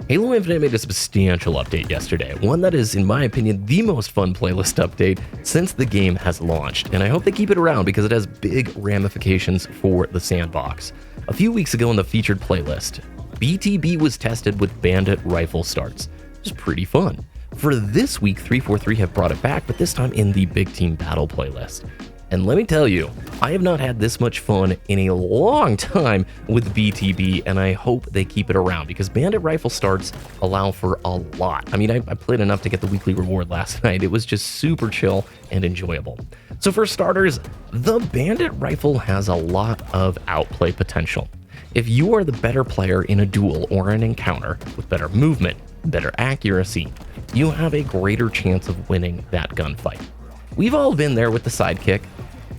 Halo Infinite made a substantial update yesterday, one that is, in my opinion, the most fun playlist update since the game has launched, and I hope they keep it around because it has big ramifications for the sandbox. A few weeks ago in the featured playlist, BTB was tested with Bandit rifle starts. It was pretty fun. For this week, 343 have brought it back, but this time in the Big Team Battle playlist. And let me tell you, I have not had this much fun in a long time with BTB, and I hope they keep it around because Bandit rifle starts allow for a lot. I mean, I played enough to get the weekly reward last night. It was just super chill and enjoyable. So for starters, the Bandit rifle has a lot of outplay potential. If you are the better player in a duel or an encounter with better movement, better accuracy, you have a greater chance of winning that gunfight. We've all been there with the sidekick.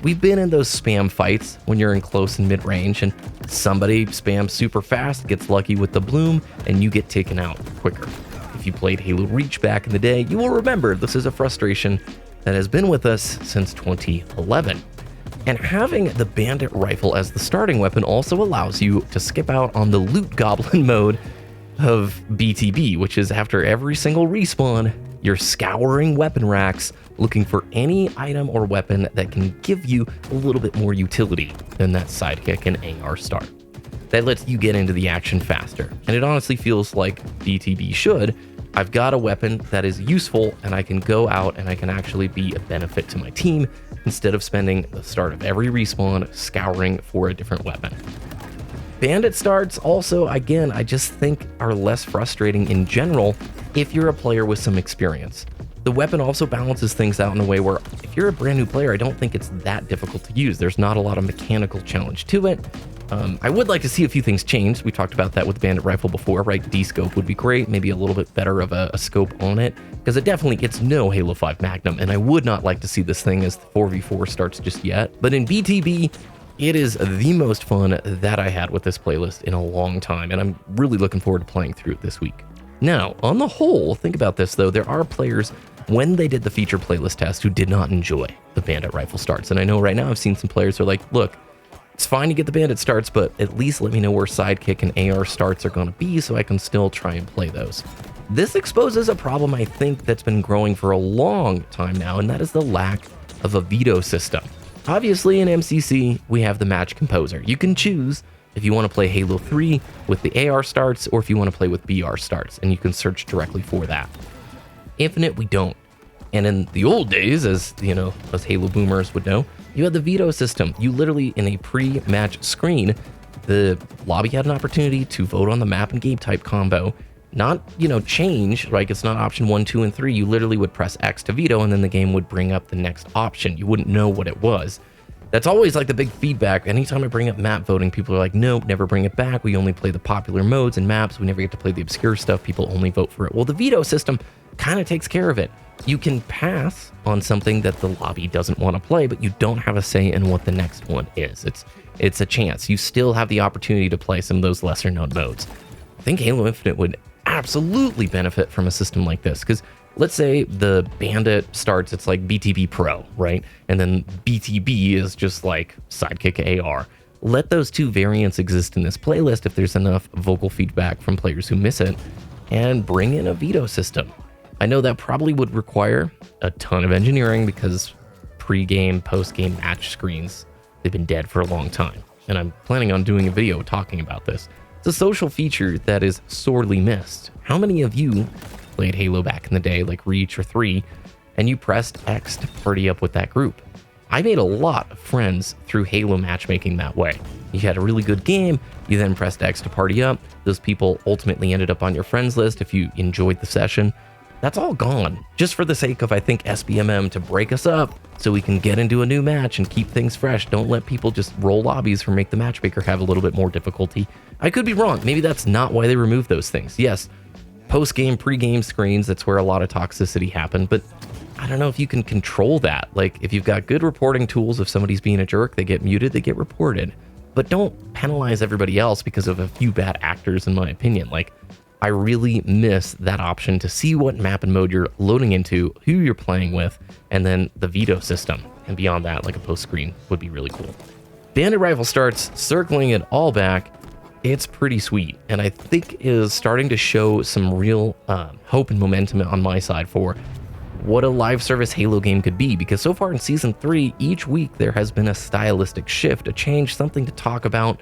We've been in those spam fights when you're in close and mid-range and somebody spams super fast, gets lucky with the bloom, and you get taken out quicker. If you played Halo Reach back in the day, you will remember this is a frustration that has been with us since 2011. And having the Bandit rifle as the starting weapon also allows you to skip out on the loot goblin mode of BTB, which is after every single respawn, you're scouring weapon racks looking for any item or weapon that can give you a little bit more utility than that sidekick and AR start. That lets you get into the action faster, and it honestly feels like BTB should. I've got a weapon that is useful, and I can go out and I can actually be a benefit to my team instead of spending the start of every respawn scouring for a different weapon. Bandit starts also, again, I just think are less frustrating in general if you're a player with some experience. The weapon also balances things out in a way where if you're a brand new player, I don't think it's that difficult to use. There's not a lot of mechanical challenge to it. I would like to see a few things change. We talked about that with Bandit Rifle before, right? D-scope would be great, maybe a little bit better of a scope on it, because it's no Halo 5 Magnum, and I would not like to see this thing as 4v4 starts just yet. But in BTB, it is the most fun that I had with this playlist in a long time, and I'm really looking forward to playing through it this week. Now, on the whole, think about this though, there are players when they did the feature playlist test who did not enjoy the Bandit rifle starts. And I know right now I've seen some players who are like, look, it's fine to get the Bandit starts, but at least let me know where sidekick and AR starts are going to be so I can still try and play those. This exposes a problem I think that's been growing for a long time now, and that is the lack of a veto system. Obviously in MCC, we have the match composer. You can choose if you want to play Halo 3 with the AR starts or if you want to play with BR starts, and you can search directly for that. Infinite, we don't. And in the old days, as you know, as Halo boomers would know, you had the veto system. You literally, in a pre-match screen, the lobby had an opportunity to vote on the map and game type combo. Not, change, like it's not option 1, 2, and 3. You literally would press X to veto, and then the game would bring up the next option. You wouldn't know what it was. That's always like the big feedback. Anytime I bring up map voting, people are like, nope, never bring it back. We only play the popular modes and maps. We never get to play the obscure stuff. People only vote for it. Well, the veto system kind of takes care of it. You can pass on something that the lobby doesn't want to play, but you don't have a say in what the next one is. It's a chance. You still have the opportunity to play some of those lesser known modes. I think Halo Infinite would absolutely benefit from a system like this, because let's say the Bandit starts, it's like BTB Pro, right? And then BTB is just like Sidekick AR. Let those two variants exist in this playlist if there's enough vocal feedback from players who miss it, and bring in a veto system. I know that probably would require a ton of engineering because pre-game, post-game match screens, they've been dead for a long time. And I'm planning on doing a video talking about this. It's a social feature that is sorely missed. How many of you played Halo back in the day, like Reach or 3, and you pressed X to party up with that group? I made a lot of friends through Halo matchmaking that way. You had a really good game, you then pressed X to party up. Those people ultimately ended up on your friends list if you enjoyed the session. That's all gone, just for the sake of, I think, SBMM to break us up so we can get into a new match and keep things fresh. Don't let people just roll lobbies or make the matchmaker have a little bit more difficulty. I could be wrong. Maybe that's not why they removed those things. Yes, post-game, pre-game screens, that's where a lot of toxicity happened, but I don't know if you can control that. Like, if you've got good reporting tools, if somebody's being a jerk, they get muted, they get reported. But don't penalize everybody else because of a few bad actors, in my opinion. Like, I really miss that option to see what map and mode you're loading into, who you're playing with, and then the veto system. And beyond that, like a post screen would be really cool. Bandit rifle starts, circling it all back. it's pretty sweet, and I think is starting to show some real hope and momentum on my side for what a live service Halo game could be, because so far in Season 3, each week there has been a stylistic shift, a change, something to talk about,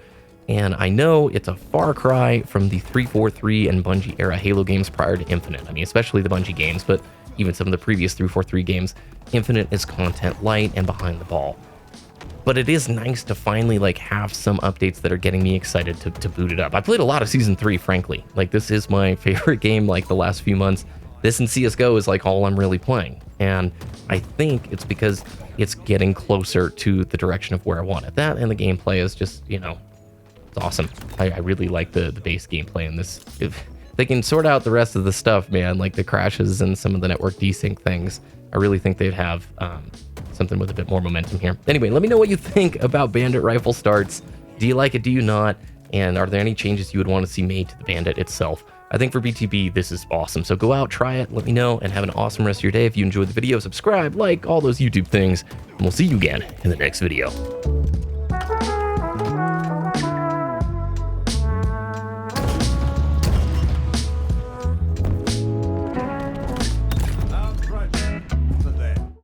and I know it's a far cry from the 343 and Bungie era Halo games prior to Infinite. I mean, especially the Bungie games, but even some of the previous 343 games, Infinite is content light and behind the ball. But it is nice to finally like have some updates that are getting me excited to boot it up. I played a lot of Season 3, frankly. Like, this is my favorite game like the last few months. This and CSGO is like all I'm really playing. And I think it's because it's getting closer to the direction of where I want it. That and the gameplay is just, you know, it's awesome. I really like the base gameplay in this. If they can sort out the rest of the stuff, man, like the crashes and some of the network desync things, I really think they'd have something with a bit more momentum here. Anyway, let me know what you think about Bandit rifle starts. Do you like it? Do you not? And are there any changes you would want to see made to the Bandit itself? I think for BTB, this is awesome. So go out, try it, let me know, and have an awesome rest of your day. If you enjoyed the video, subscribe, like, all those YouTube things, and we'll see you again in the next video.